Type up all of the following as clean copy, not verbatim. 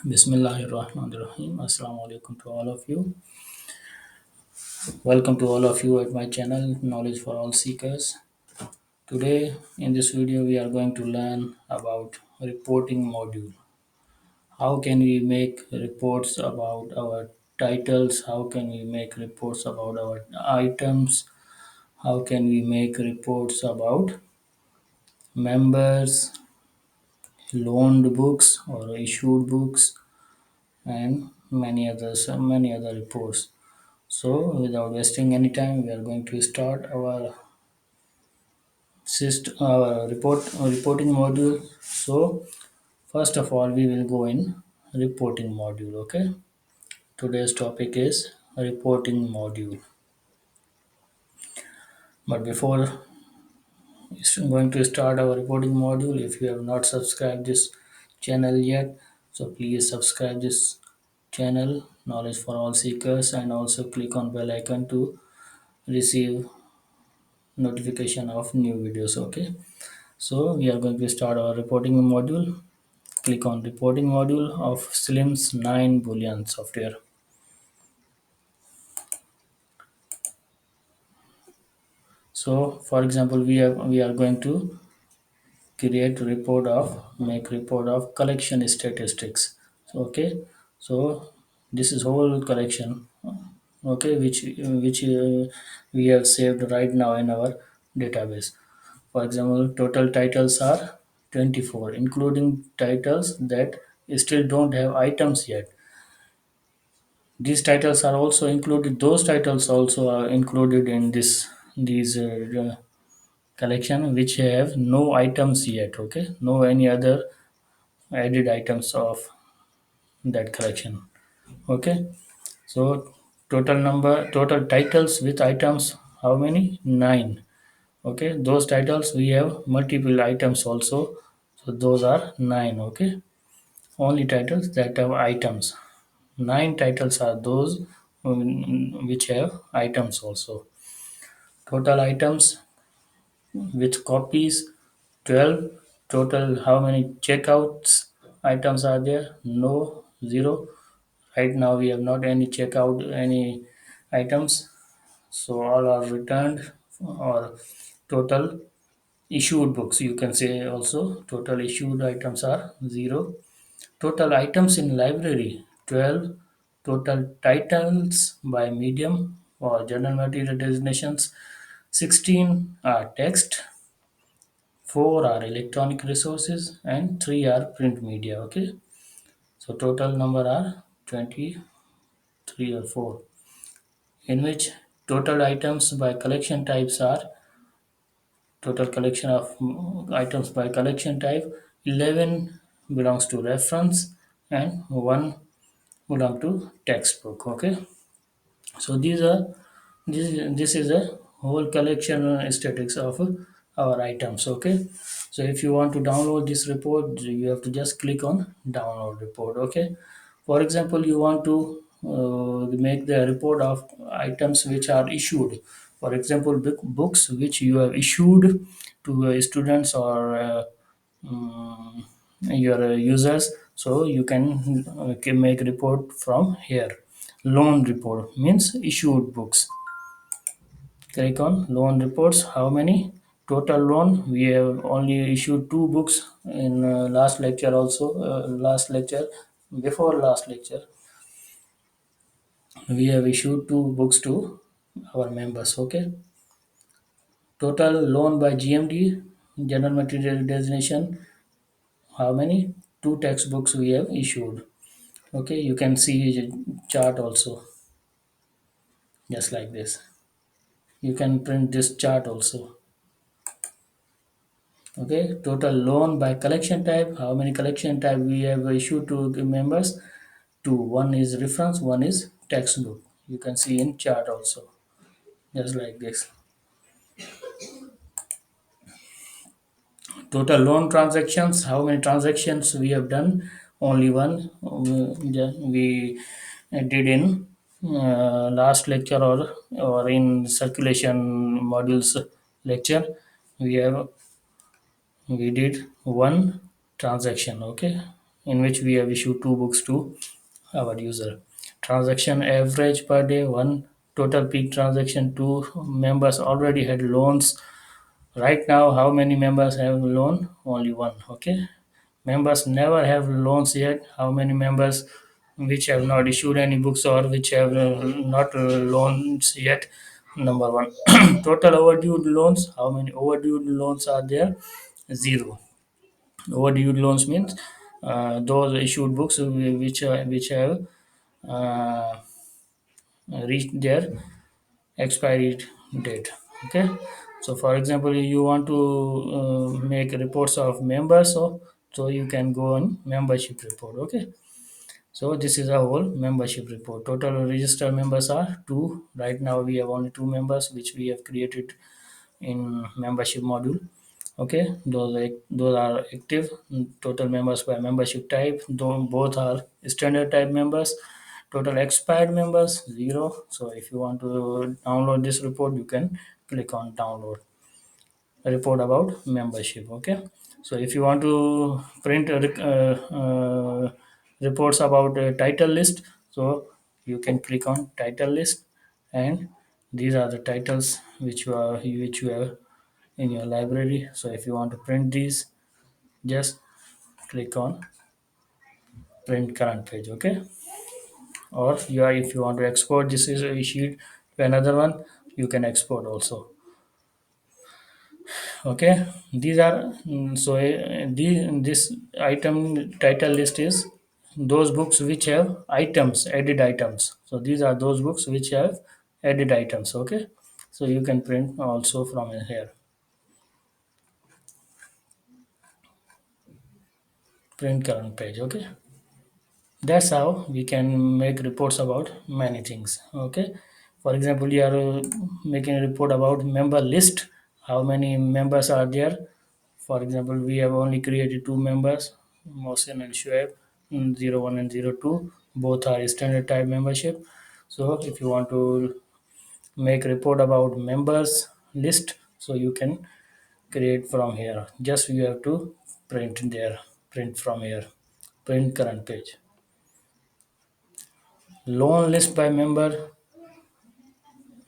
Bismillahirrahmanirrahim. Assalamu alaikum to all of you. Welcome to all of you at my channel, Knowledge for All Seekers. Today, in this video, we are going to learn about reporting module. How can we make reports about our titles? How can we make reports about our items? How can we make reports about members, loaned books or issued books, and many other reports. So, without wasting any time, we are going to start our reporting module. So, first of all, we will go in reporting module. Okay. Today's topic is reporting module. But before going to start our reporting module, if you have not subscribed this channel yet, so please subscribe this channel, Knowledge for All Seekers, and also click on bell icon to receive notification of new videos. Okay, so we are going to start our reporting module. Click on reporting module of SLIMS 9 boolean software. So for example, we are going to create report of make report of collection statistics. So okay, so this is whole collection, okay, which we have saved right now in our database. For example, total titles are 24, including titles that still don't have items yet. These titles are also included. Those titles also are included in these collection which have no items yet. Okay, no any other added items of that collection. Okay, so total titles with items. How many? 9. Okay, those titles we have multiple items also, so those are 9. Okay, only titles that have items. 9 titles are those which have items also. Total items with copies 12. Total how many checkouts items are there? No, 0. Right now we have not any checkout any items, so all are returned. Or total issued books, you can say also, total issued items are 0. Total items in library 12. Total titles by medium or general material designations 16 are text, 4 are electronic resources, and 3 are print media. Okay, so total number are 23 or 4, in which total items by collection types are total collection of items by collection type 11 belongs to reference and 1 belong to textbook. Okay, so this is a whole collection statistics of our items. Okay, so if you want to download this report, you have to just click on download report. Okay, for example, you want to make the report of items which are issued. For example, books which you have issued to students or your users, so you can make report from here. Loan report means issued books. Click on loan reports. How many total loan? We have only issued 2 books in last lecture also. Last lecture, before last lecture, we have issued 2 books to our members. Okay, total loan by GMD, general material designation. How many? 2 textbooks we have issued. Okay, you can see the chart also, just like this. You can print this chart also. Okay, total loan by collection type. How many collection type we have issued to the members? 2. One is reference, one is textbook. You can see in chart also, just like this. Total loan transactions. How many transactions we have done? Only one. We did in last lecture, or in circulation modules lecture. We did one transaction. Okay, in which we have issued two books to our user. Transaction average per day, one. Total peak transaction, two. Members already had loans. Right now, how many members have loan? Only one. Okay. Members never have loans yet. How many members which have not issued any books or which have not loans yet? Number one. Total overdue loans. How many overdue loans are there? Zero. Overdue loans means those issued books which have uh, reached their expiry date. Okay. So for example, you want to make reports of members, so you can go on membership report. Okay. So this is a whole membership report. Total registered members are two. Right now we have only two members which we have created in membership module. Okay, those are active. Total members by membership type, though both are standard type members. Total expired members zero. So if you want to download this report, you can click on download report about membership. Okay, so if you want to print reports about a title list, so you can click on title list, and these are the titles which you have in your library. So if you want to print these, just click on print current page. Okay, or if you want to export this is a sheet to another one, you can export also. Okay, these are this item title list is those books which have items, added items. So these are those books which have added items. Okay, so you can print also from here. Print current page. Okay, that's how we can make reports about many things. Okay, for example, you are making a report about member list. How many members are there? For example, we have only created two members, Mohsin and Shoaib, 01 and 02. Both are standard type membership. So if you want to make report about members list, so you can create from here. Just you have to print there, print from here, print current page. Loan list by member.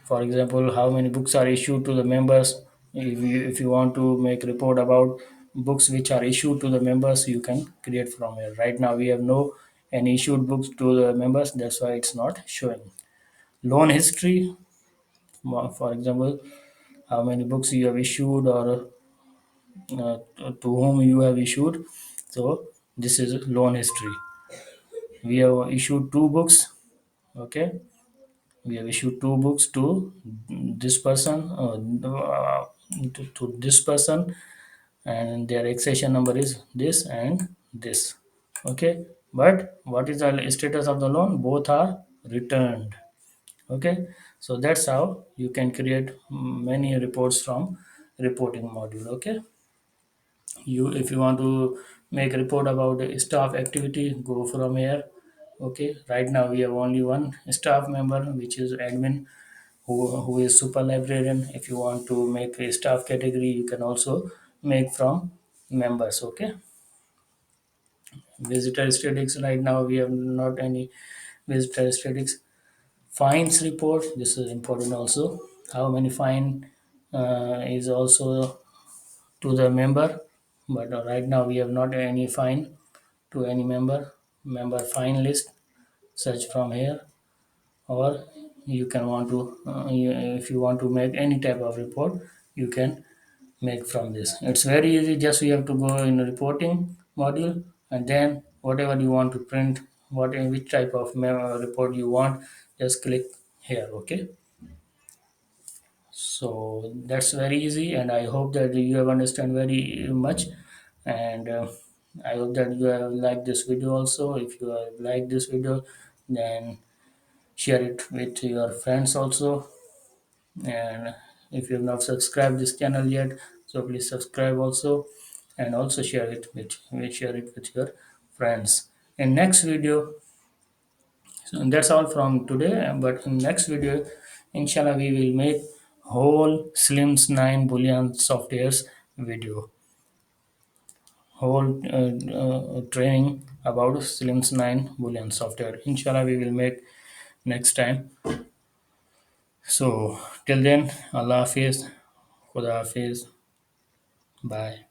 For example, how many books are issued to the members. If you want to make report about books which are issued to the members, you can create from here. Right now we have no any issued books to the members, that's why it's not showing. Loan history, for example, how many books you have issued or to whom you have issued. So this is loan history. We have issued two books. Okay, we have issued two books to this person, to this person, and their accession number is this and this. Okay, but what is the status of the loan? Both are returned. Okay, so that's how you can create many reports from reporting module. Okay, if you want to make a report about staff activity, go from here. Okay, right now we have only one staff member which is admin, who is super librarian. If you want to make a staff category, you can also make from members. Okay, visitor statistics, right now we have not any visitor statistics. Fines report, this is important also. How many fine is also to the member, but right now we have not any fine to any member fine list. Search from here, or you can want to if you want to make any type of report, you can make from this. It's very easy, just you have to go in the reporting module, and then whatever you want to print, what in which type of report you want, just click here. Okay, so that's very easy, and I hope that you have understand very much. And I hope that you have liked this video also. If you have liked this video, then share it with your friends also. And if you have not subscribed this channel yet, so please subscribe also, and also share it with your friends. In next video, so that's all from today, but in next video, inshallah, we will make whole SLIMS 9 Boolean softwares video, whole training about SLIMS 9 Boolean software. Inshallah, we will make next time. So till then, Allah Hafiz, Khuda Hafiz, bye.